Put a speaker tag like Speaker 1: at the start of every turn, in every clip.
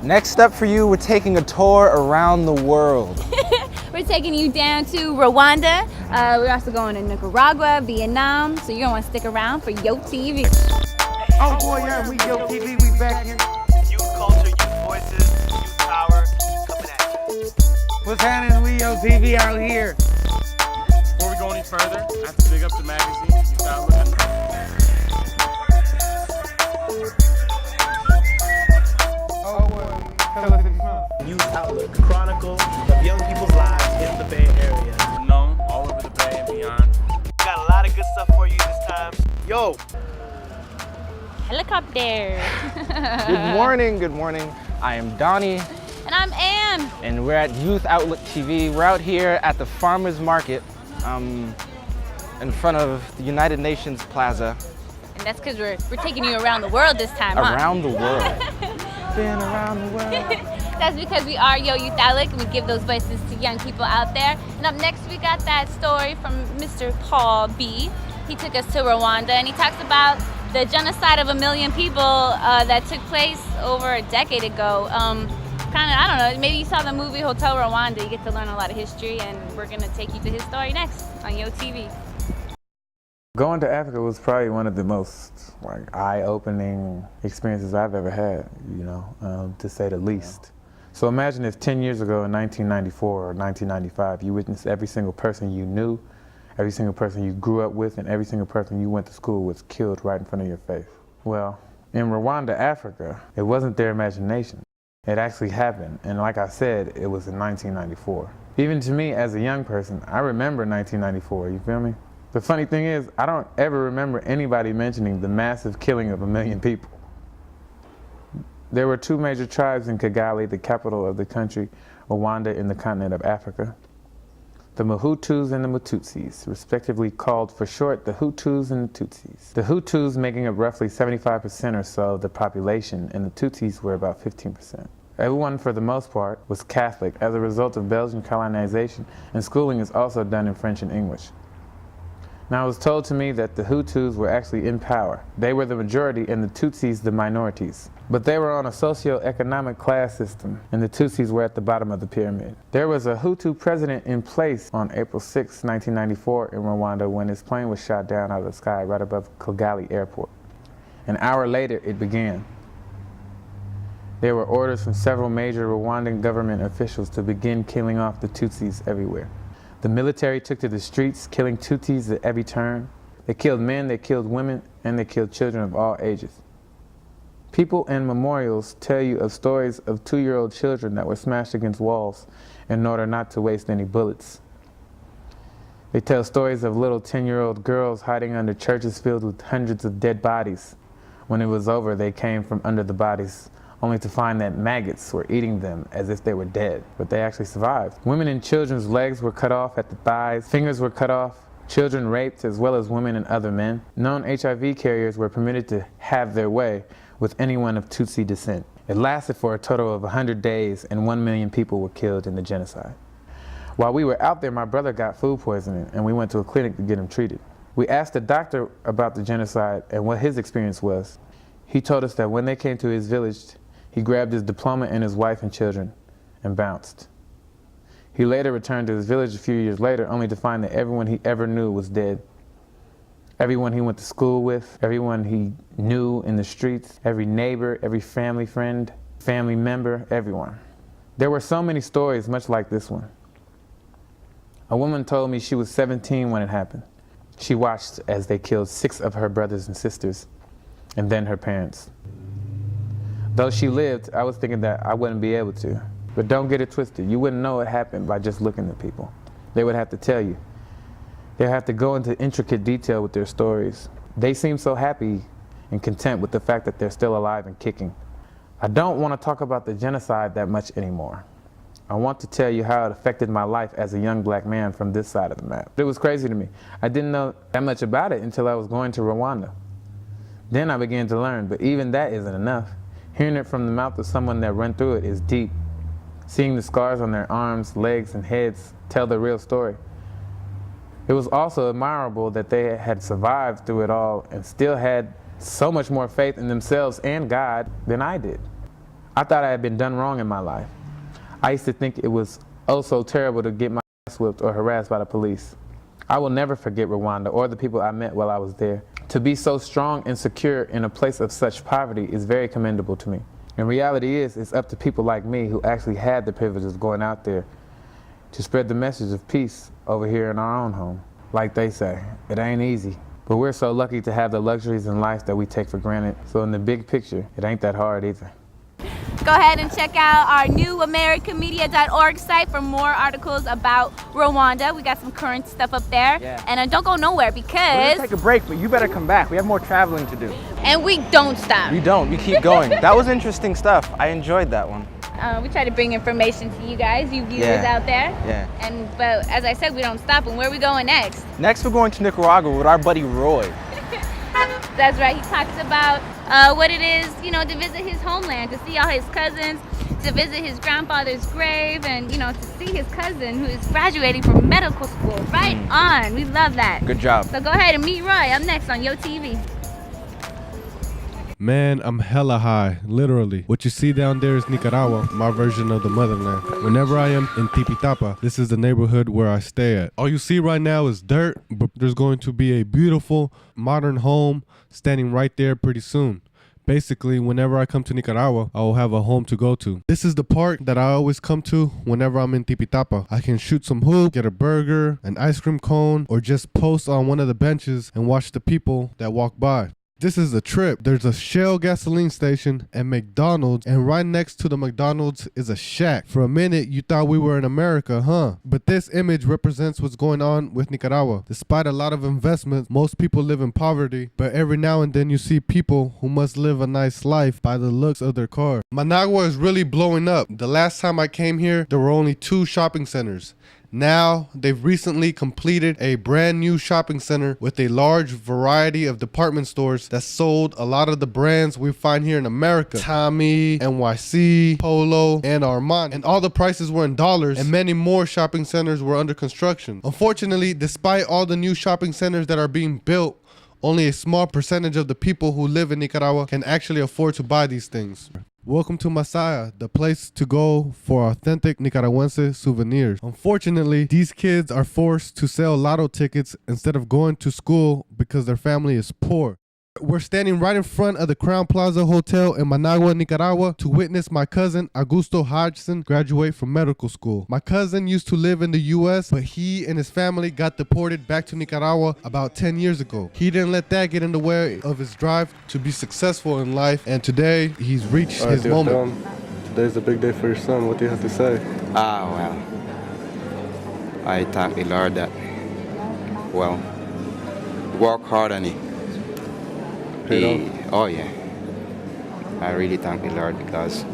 Speaker 1: Next up for you, we're taking a tour around the world.
Speaker 2: We're taking you down to Rwanda. We're also going to Nicaragua, Vietnam, so you're gonna want to stick around for YOTV.
Speaker 3: Oh boy, yeah, we YOTV, we back here.
Speaker 4: Youth culture, youth voices, youth power, coming at you.
Speaker 3: What's happening? We YOTV out here.
Speaker 5: Before we go any further, I have to big up the magazine. You got looking.
Speaker 4: Youth Outlook, chronicle of young people's lives in the Bay Area.
Speaker 5: Known all over the Bay and beyond.
Speaker 4: Got a lot of good stuff for you this time. Yo!
Speaker 2: Helicopter.
Speaker 1: Good morning. I am Donnie.
Speaker 2: And I'm Ann.
Speaker 1: And we're at Youth Outlook TV. We're out here at the Farmers Market in front of the United Nations Plaza.
Speaker 2: And that's because we're taking you around the world this time,
Speaker 1: Around the world. Been around the world.
Speaker 2: That's because we are Youth Outlook and we give those voices to young people out there. And up next we got that story from Mr. Paul B. He took us to Rwanda and he talks about the genocide of 1 million people that took place over a decade ago. I don't know, maybe you saw the movie Hotel Rwanda. You get to learn a lot of history, and we're gonna take you to his story next on YOTV.
Speaker 6: Going to Africa was probably one of the most eye-opening experiences I've ever had, to say the least. So imagine if 10 years ago in 1994 or 1995, you witnessed every single person you knew, every single person you grew up with, and every single person you went to school with killed right in front of your face. Well, in Rwanda, Africa, it wasn't their imagination. It actually happened, and like I said, it was in 1994. Even to me, as a young person, I remember 1994, you feel me? The funny thing is, I don't ever remember anybody mentioning the massive killing of 1 million people. There were 2 major tribes in Kigali, the capital of the country, Rwanda, in the continent of Africa. The Mahutus and the Mututsis, respectively called for short the Hutus and the Tutsis. The Hutus making up roughly 75% or so of the population, and the Tutsis were about 15%. Everyone, for the most part, was Catholic as a result of Belgian colonization, and schooling is also done in French and English. Now, it was told to me that the Hutus were actually in power. They were the majority and the Tutsis the minorities. But they were on a socio-economic class system, and the Tutsis were at the bottom of the pyramid. There was a Hutu president in place on April 6, 1994 in Rwanda when his plane was shot down out of the sky right above Kigali airport. An hour later, it began. There were orders from several major Rwandan government officials to begin killing off the Tutsis everywhere. The military took to the streets, killing Tutsis at every turn. They killed men, they killed women, and they killed children of all ages. People and memorials tell you of stories of 2-year-old children that were smashed against walls in order not to waste any bullets. They tell stories of little 10-year-old girls hiding under churches filled with hundreds of dead bodies. When it was over, they came from under the bodies, only to find that maggots were eating them as if they were dead, but they actually survived. Women and children's legs were cut off at the thighs, fingers were cut off, children raped, as well as women and other men. Known HIV carriers were permitted to have their way with anyone of Tutsi descent. It lasted for a total of 100 days, and 1 million people were killed in the genocide. While we were out there, my brother got food poisoning, and we went to a clinic to get him treated. We asked the doctor about the genocide and what his experience was. He told us that when they came to his village, he grabbed his diploma and his wife and children and bounced. He later returned to his village a few years later, only to find that everyone he ever knew was dead. Everyone he went to school with, everyone he knew in the streets, every neighbor, every family friend, family member, everyone. There were so many stories much like this one. A woman told me she was 17 when it happened. She watched as they killed 6 of her brothers and sisters, and then her parents. Though she lived, I was thinking that I wouldn't be able to. But don't get it twisted. You wouldn't know it happened by just looking at people. They would have to tell you. They have to go into intricate detail with their stories. They seem so happy and content with the fact that they're still alive and kicking. I don't want to talk about the genocide that much anymore. I want to tell you how it affected my life as a young black man from this side of the map. It was crazy to me. I didn't know that much about it until I was going to Rwanda. Then I began to learn, but even that isn't enough. Hearing it from the mouth of someone that went through it is deep. Seeing the scars on their arms, legs, and heads tell the real story. It was also admirable that they had survived through it all and still had so much more faith in themselves and God than I did. I thought I had been done wrong in my life. I used to think it was oh so terrible to get my ass whipped or harassed by the police. I will never forget Rwanda or the people I met while I was there. To be so strong and secure in a place of such poverty is very commendable to me. And reality is, it's up to people like me who actually had the privilege of going out there to spread the message of peace over here in our own home. Like they say, it ain't easy. But we're so lucky to have the luxuries in life that we take for granted. So in the big picture, it ain't that hard either.
Speaker 2: Go ahead and check out our new americanmedia.org site for more articles about Rwanda. We got some current stuff up there.
Speaker 1: Yeah.
Speaker 2: And don't go nowhere
Speaker 1: We're
Speaker 2: because...
Speaker 1: gonna take a break, but you better come back. We have more traveling to do.
Speaker 2: And we don't stop.
Speaker 1: We don't, we keep going. That was interesting stuff. I enjoyed that one.
Speaker 2: We try to bring information to you guys, you viewers out there.
Speaker 1: Yeah.
Speaker 2: But as I said, we don't stop. And where are we going next?
Speaker 1: Next, we're going to Nicaragua with our buddy Roy.
Speaker 2: That's right. He talks about what it is, to visit his homeland, to see all his cousins, to visit his grandfather's grave, and, to see his cousin who is graduating from medical school. Right on. We love that.
Speaker 1: Good job.
Speaker 2: So go ahead and meet Roy up next on YoTV.
Speaker 7: Man, I'm hella high, literally. What you see down there is Nicaragua, my version of the motherland. Whenever I am in Tipitapa, this is the neighborhood where I stay at. All you see right now is dirt, but there's going to be a beautiful modern home standing right there pretty soon. Basically, whenever I come to Nicaragua, I will have a home to go to. This is the park that I always come to whenever I'm in Tipitapa. I can shoot some hoop, get a burger, an ice cream cone, or just post on one of the benches and watch the people that walk by. This is a trip. There's a Shell gasoline station and McDonald's, and right next to the McDonald's is a shack. For a minute, you thought we were in America, huh? But this image represents what's going on with Nicaragua. Despite a lot of investments, most people live in poverty, but every now and then you see people who must live a nice life by the looks of their car. Managua is really blowing up. The last time I came here, there were only 2 shopping centers. Now, they've recently completed a brand new shopping center with a large variety of department stores that sold a lot of the brands we find here in America. Tommy, NYC, Polo, and Armani. And all the prices were in dollars, and many more shopping centers were under construction. Unfortunately, despite all the new shopping centers that are being built, only a small percentage of the people who live in Nicaragua can actually afford to buy these things. Welcome to Masaya, the place to go for authentic Nicaraguense souvenirs. Unfortunately, these kids are forced to sell lotto tickets instead of going to school because their family is poor. We're standing right in front of the Crown Plaza Hotel in Managua, Nicaragua to witness my cousin Augusto Hodgson graduate from medical school. My cousin used to live in the US, but he and his family got deported back to Nicaragua about 10 years ago. He didn't let that get in the way of his drive to be successful in life, and today he's reached his moment.
Speaker 8: Today's a big day for your son. What do you have to say?
Speaker 9: Well, I thank the Lord that, work hard on it. Oh yeah, I really thank the Lord because,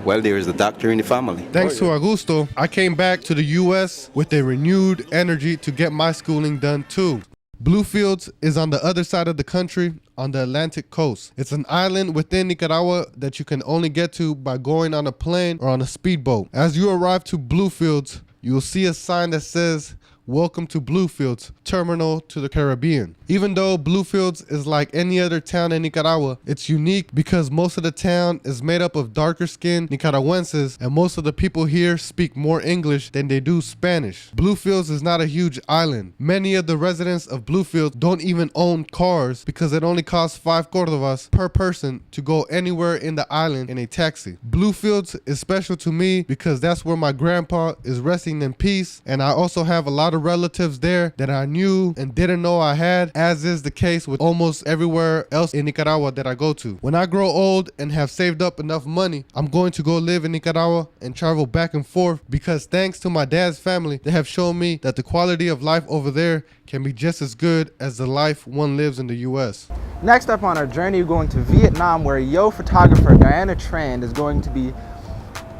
Speaker 9: there is a doctor in the family.
Speaker 7: Thanks to Augusto, I came back to the US with a renewed energy to get my schooling done too. Bluefields is on the other side of the country on the Atlantic coast. It's an island within Nicaragua that you can only get to by going on a plane or on a speedboat. As you arrive to Bluefields, you will see a sign that says, "Welcome to Bluefields, Terminal to the Caribbean." Even though Bluefields is like any other town in Nicaragua, it's unique because most of the town is made up of darker skinned Nicaraguenses, and most of the people here speak more English than they do Spanish. Bluefields is not a huge island. Many of the residents of Bluefields don't even own cars because it only costs 5 cordovas per person to go anywhere in the island in a taxi. Bluefields is special to me because that's where my grandpa is resting in peace, and I also have a lot of relatives there that I knew and didn't know I had, as is the case with almost everywhere else in Nicaragua that I go to. When I grow old and have saved up enough money, I'm going to go live in Nicaragua and travel back and forth because thanks to my dad's family, they have shown me that the quality of life over there can be just as good as the life one lives in the US.
Speaker 1: Next up on our journey, we're going to Vietnam, where Yo photographer Diana Tran is going to be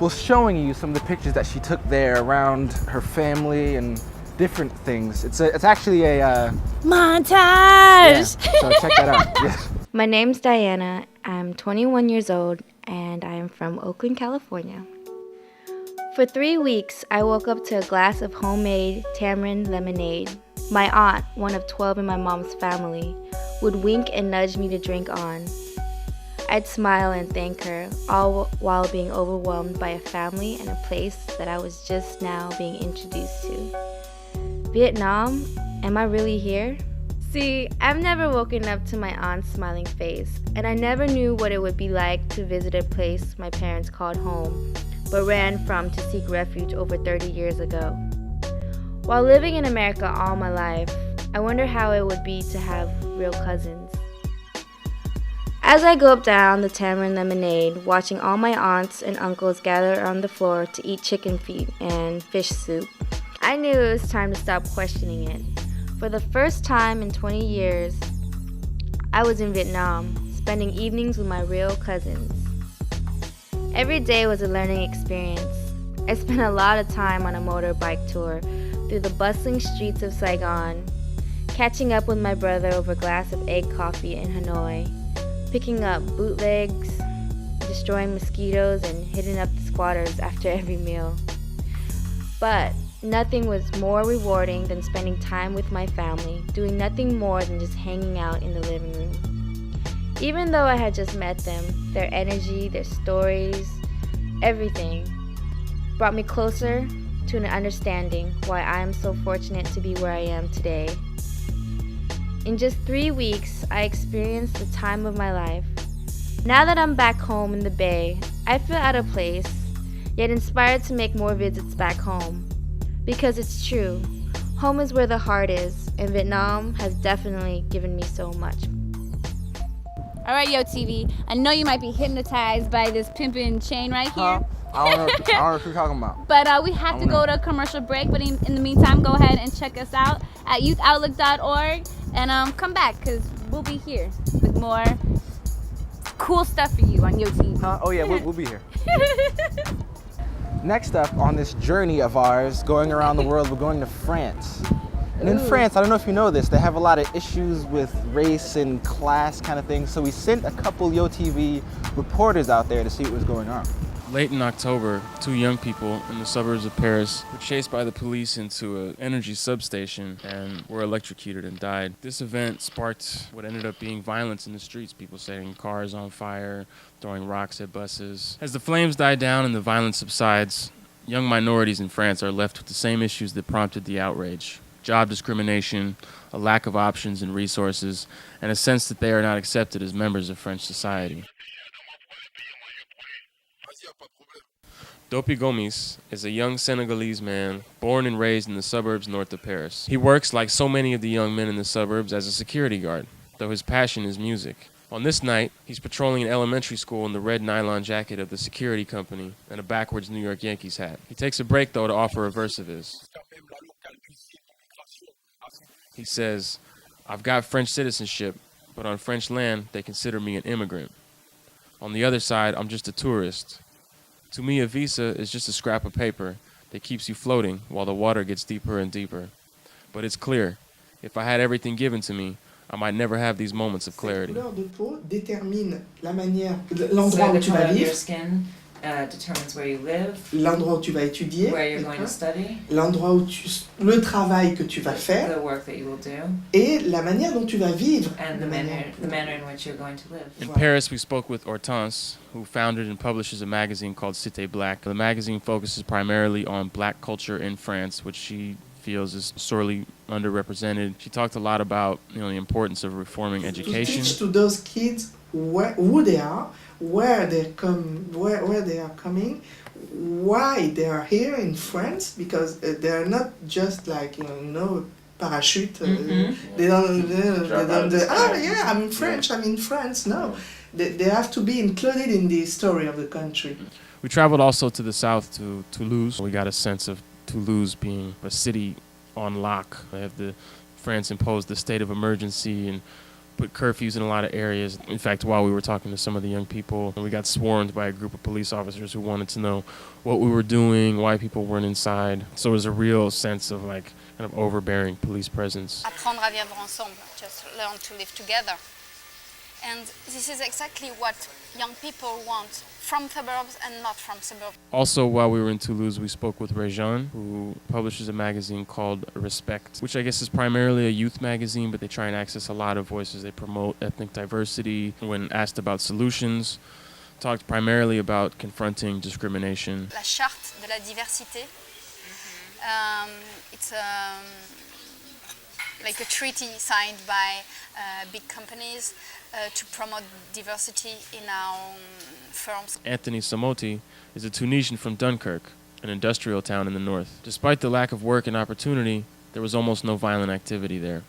Speaker 1: showing you some of the pictures that she took there around her family and different things. It's actually a
Speaker 2: montage.
Speaker 1: Yeah, so check that out. Yeah.
Speaker 10: My name's Diana. I'm 21 years old and I'm from Oakland, California. For 3 weeks, I woke up to a glass of homemade tamarind lemonade. My aunt, one of 12 in my mom's family, would wink and nudge me to drink on. I'd smile and thank her, all while being overwhelmed by a family and a place that I was just now being introduced to. Vietnam? Am I really here? See, I've never woken up to my aunt's smiling face, and I never knew what it would be like to visit a place my parents called home, but ran from to seek refuge over 30 years ago. While living in America all my life, I wonder how it would be to have real cousins. As I gulped down the tamarind lemonade, watching all my aunts and uncles gather on the floor to eat chicken feet and fish soup, I knew it was time to stop questioning it. For the first time in 20 years, I was in Vietnam, spending evenings with my real cousins. Every day was a learning experience. I spent a lot of time on a motorbike tour through the bustling streets of Saigon, catching up with my brother over a glass of egg coffee in Hanoi, picking up bootlegs, destroying mosquitoes, and hitting up the squatters after every meal. But nothing was more rewarding than spending time with my family, doing nothing more than just hanging out in the living room. Even though I had just met them, their energy, their stories, everything brought me closer to an understanding why I am so fortunate to be where I am today. In just 3 weeks, I experienced the time of my life. Now that I'm back home in the Bay, I feel out of place, yet inspired to make more visits back home. Because it's true, home is where the heart is, and Vietnam has definitely given me so much.
Speaker 2: All right, Yo TV, I know you might be hypnotized by this pimpin' chain right here.
Speaker 1: I don't know what you're talking about.
Speaker 2: But we have to go to a commercial break. But in the meantime, go ahead and check us out at youthoutlook.org and come back because we'll be here with more cool stuff for you on Yo TV.
Speaker 1: Oh yeah, we'll be here. Next up on this journey of ours, going around the world, we're going to France. And in France, I don't know if you know this, they have a lot of issues with race and class kind of things. So we sent a couple Yo TV reporters out there to see what was going on.
Speaker 5: Late in October, 2 young people in the suburbs of Paris were chased by the police into an energy substation and were electrocuted and died. This event sparked what ended up being violence in the streets, people setting cars on fire, throwing rocks at buses. As the flames die down and the violence subsides, young minorities in France are left with the same issues that prompted the outrage: job discrimination, a lack of options and resources, and a sense that they are not accepted as members of French society. Dopi Gomis is a young Senegalese man born and raised in the suburbs north of Paris. He works, like so many of the young men in the suburbs, as a security guard, though his passion is music. On this night, he's patrolling an elementary school in the red nylon jacket of the security company and a backwards New York Yankees hat. He takes a break, though, to offer a verse of his. He says, "I've got French citizenship, but on French land, they consider me an immigrant. On the other side, I'm just a tourist. To me, a visa is just a scrap of paper that keeps you floating while the water gets deeper and deeper. But it's clear, if I had everything given to me, I might never have these moments of clarity."
Speaker 11: La couleur de peau détermine la manière, l'endroit où tu vas vivre.
Speaker 12: Determines where you live,
Speaker 11: l'endroit où tu vas étudier,
Speaker 12: where you're going to study,
Speaker 11: l'endroit où le travail que tu vas faire,
Speaker 12: the work that you will do,
Speaker 11: et la manière dont tu vas vivre,
Speaker 12: and the manner in which you're going to live.
Speaker 5: In Paris, we spoke with Hortense, who founded and publishes a magazine called Cité Black. The magazine focuses primarily on black culture in France, which she feels is sorely underrepresented. She talked a lot about the importance of reforming education.
Speaker 11: To teach to those kids who they are, where they are coming, why they are here in France, because they're not just like parachute. They don't. I'm French. I'm in France. No, they have to be included in the story of the country.
Speaker 5: We traveled also to the south to Toulouse. We got a sense of Toulouse being a city on lock. France imposed the state of emergency and put curfews in a lot of areas. In fact, while we were talking to some of the young people, we got swarmed by a group of police officers who wanted to know what we were doing, why people weren't inside. So it was a real sense of kind of overbearing police presence.
Speaker 13: Apprendre à vivre ensemble, just learn to live together. And this is exactly what young people want from suburbs and not from suburbs.
Speaker 5: Also, while we were in Toulouse, we spoke with Réjean, who publishes a magazine called Respect, which I guess is primarily a youth magazine, but they try and access a lot of voices. They promote ethnic diversity. When asked about solutions, talked primarily about confronting discrimination.
Speaker 13: La charte de la diversité. It's like a treaty signed by big companies to promote diversity in our firms.
Speaker 5: Anthony Samoti is a Tunisian from Dunkirk, an industrial town in the north. Despite the lack of work and opportunity, there was almost no violent activity there.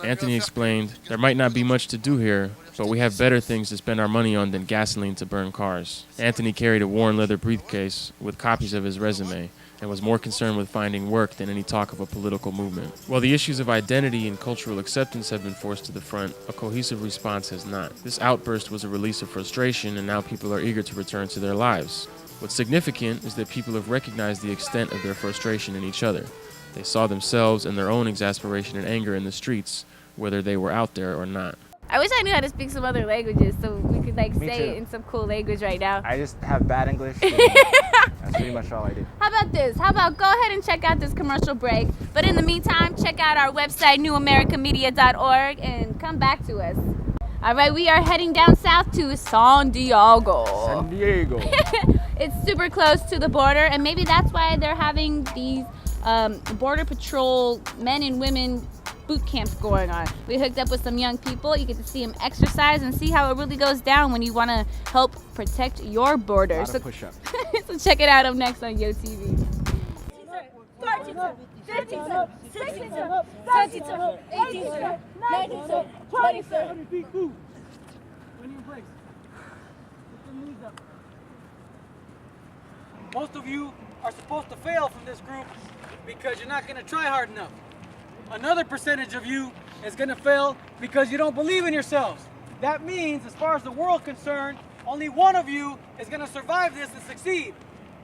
Speaker 5: Anthony explained, there might not be much to do here, but we have better things to spend our money on than gasoline to burn cars. Anthony carried a worn leather briefcase with copies of his resume and was more concerned with finding work than any talk of a political movement. While the issues of identity and cultural acceptance have been forced to the front, a cohesive response has not. This outburst was a release of frustration, and now people are eager to return to their lives. What's significant is that people have recognized the extent of their frustration in each other. They saw themselves and their own exasperation and anger in the streets, whether they were out there or not.
Speaker 2: I wish I knew how to speak some other languages so we could like
Speaker 1: Me
Speaker 2: say
Speaker 1: too.
Speaker 2: it in some cool language right now.
Speaker 1: I just have bad English. That's pretty much all I do.
Speaker 2: How about this? How about go ahead and check out this commercial break. But in the meantime, check out our website, newamericamedia.org, and come back to us. All right, we are heading down south to San Diego.
Speaker 1: San Diego.
Speaker 2: It's super close to the border, and maybe that's why they're having these Border Patrol men and women boot camps going on. We hooked up with some young people. You get to see them exercise and see how it really goes down when you want to help protect your border. So, so check it out up next on YoTV.
Speaker 14: 32, 37, 67, 72, 87, 92, 27.
Speaker 15: Most of you are supposed to fail from this group because you're not going to try hard enough. Another percentage of you is going to fail because you don't believe in yourselves. That means, as far as the world concerned, only one of you is going to survive this and succeed.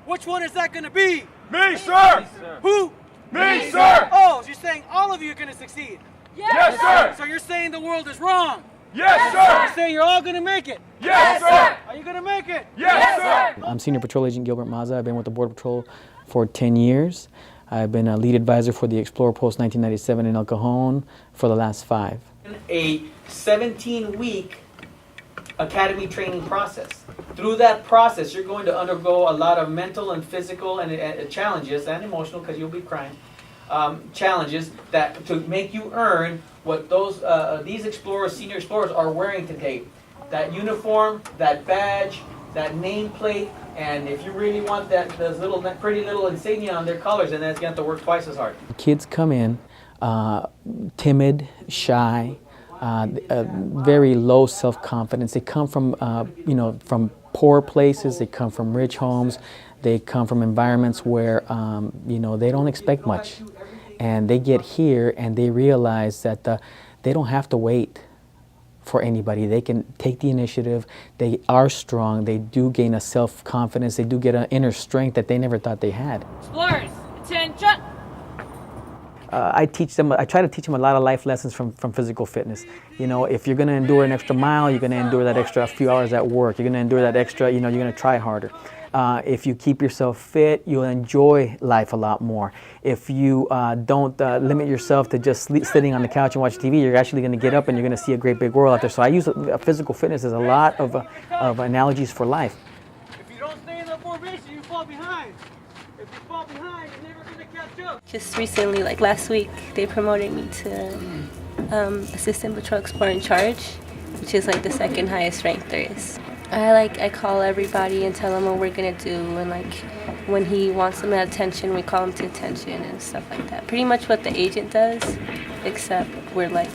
Speaker 15: Which one is that going to be?
Speaker 16: Me, sir!
Speaker 15: Who?
Speaker 16: Me, sir!
Speaker 15: Oh, so you're saying all of you are going to succeed?
Speaker 16: Yes, sir!
Speaker 15: So you're saying the world is wrong?
Speaker 16: Yes,
Speaker 15: So
Speaker 16: sir!
Speaker 15: you're saying you're all going to make it?
Speaker 16: Yes, sir!
Speaker 15: Are you going to make it?
Speaker 16: Yes, sir!
Speaker 17: I'm Senior Patrol Agent Gilbert Maza. I've been with the Border Patrol for 10 years. I've been a lead advisor for the Explorer Post 1997 in El Cajon for the last 5.
Speaker 18: A 17-week academy training process. Through that process, you're going to undergo a lot of mental and physical and challenges and emotional, because you'll be crying, challenges that to make you earn what these explorers, senior explorers, are wearing today. That uniform, that badge, that nameplate, and if you really want those pretty little insignia on their collars, then that's going to have to work twice as hard.
Speaker 17: Kids come in timid, shy, very low self-confidence. They come from, from poor places. They come from rich homes. They come from environments where, they don't expect much. And they get here and they realize that they don't have to wait for anybody. They can take the initiative. They are strong. They do gain a self-confidence. They do get an inner strength that they never thought they had.
Speaker 2: Explorers, attention!
Speaker 17: I try to teach them a lot of life lessons from physical fitness. You know, if you're going to endure an extra mile, you're going to endure that extra few hours at work. You're going to endure that extra, you're going to try harder. If you keep yourself fit, you'll enjoy life a lot more. If you don't limit yourself to just sitting on the couch and watch TV, you're actually going to get up and you're going to see a great big world out there. So I use physical fitness as a lot of analogies for life.
Speaker 15: If you don't stay in that formation, you fall behind. If you fall behind, you're never going to catch up.
Speaker 19: Just recently, like last week, they promoted me to Assistant Patrol Explorer in Charge, which is like the second highest rank there is. I call everybody and tell them what we're gonna do, and like when he wants them at attention, we call him to attention and stuff like that. Pretty much what the agent does, except we're like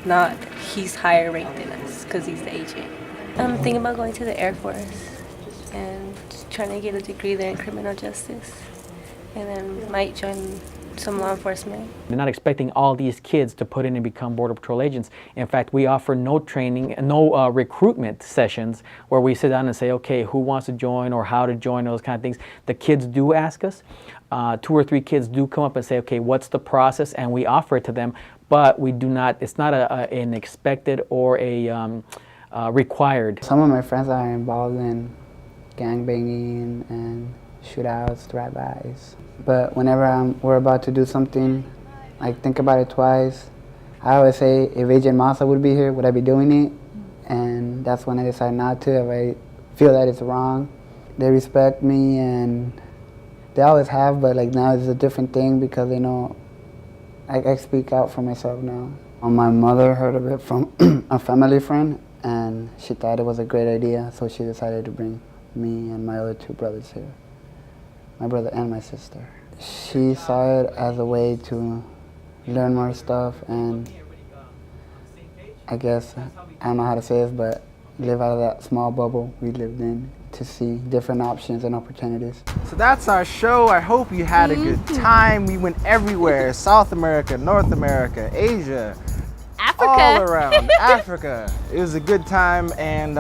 Speaker 19: not, he's higher ranked than us because he's the agent. I'm thinking about going to the Air Force and trying to get a degree there in criminal justice, and then might join some law enforcement.
Speaker 17: They're not expecting all these kids to put in and become Border Patrol agents. In fact, we offer no training, no recruitment sessions where we sit down and say, okay, who wants to join or how to join, those kind of things. The kids do ask us. 2 or 3 kids do come up and say, okay, what's the process? And we offer it to them, but we do not, it's not an expected or required.
Speaker 20: Some of my friends are involved in gangbanging and shootouts, drive-bys. But whenever we're about to do something, like think about it twice. I always say, if Agent Massa would be here, would I be doing it? And that's when I decide not to, if I feel that it's wrong. They respect me, and they always have, but like now it's a different thing because they know I speak out for myself now. My mother heard of it from a family friend, and she thought it was a great idea, so she decided to bring me and my other two brothers here, my brother and my sister. She saw it as a way to learn more stuff, and I guess, I don't know how to say this, but live out of that small bubble we lived in to see different options and opportunities.
Speaker 1: So that's our show. I hope you had a good time. We went everywhere, South America, North America, Asia,
Speaker 2: Africa.
Speaker 1: all around Africa. It was a good time, and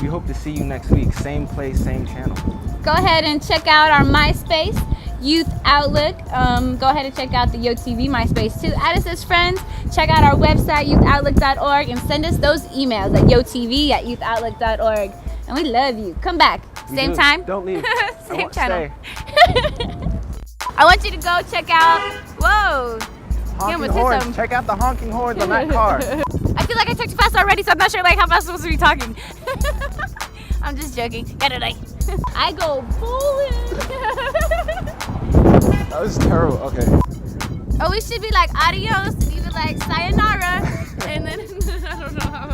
Speaker 1: we hope to see you next week. Same place, same channel.
Speaker 2: Go ahead and check out our MySpace, Youth Outlook. Go ahead and check out the YoTV MySpace too. Add us as friends. Check out our website, youthoutlook.org, and send us those emails at yotv@youthoutlook.org. And we love you. Come back. Same time.
Speaker 1: Don't leave.
Speaker 2: Same channel. I want you to go check out. Whoa.
Speaker 1: Honking horns. Check out the honking horns on that car.
Speaker 2: I feel like I talked too fast already, so I'm not sure like how fast I'm supposed to be talking. I'm just joking. I go bowling.
Speaker 1: That was terrible. Okay.
Speaker 2: Oh, we should be like adios, and even like sayonara, and then I don't know how.